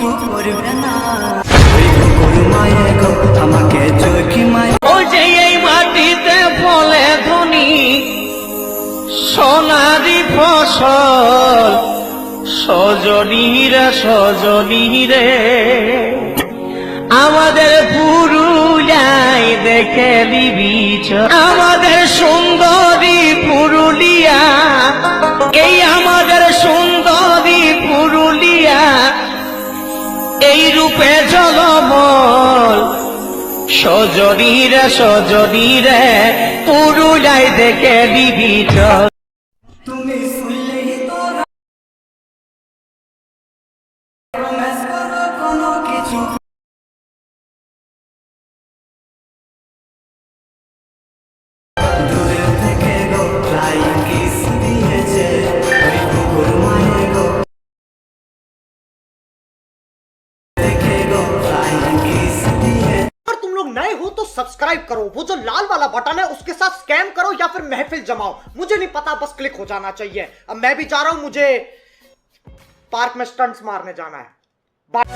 কিছু করবে না। ওই কুকুর মায়ে গো আমাকে চোখি মায়। ও যে এই মাটিতে ফলে ধনী সোনারি ফসল, সজনী রে সজনী রে আমাদের পুরুলিয়ায় দেখে দিবি, আমাদের সুন্দরী পুরুলিয়া, এই আমাদের সুন্দরী পুরুলিয়া, এই রূপে ঝলমল সজনী রে পুরুলিয়ায় দেখে দিবি চল। তুমি শুনলেই তো রোম্যান্স করো কোনো কিছু। দূরে থেকে গো ফ্লাইং কিস দিয়েছে ওই কুকুর মায়ে গো। থেকে গো ফ্লাইং কিস দিয়েছে। अगर तुम लोग नए हो तो सब्सक्राइब करो, वो जो लाल वाला बटन है उसके साथ स्कैम करो या फिर महफिल जमाओ, मुझे नहीं पता, बस क्लिक हो जाना चाहिए। अब मैं भी जा रहा हूं, मुझे पार्क में स्टंट्स मारने जाना है। बाय।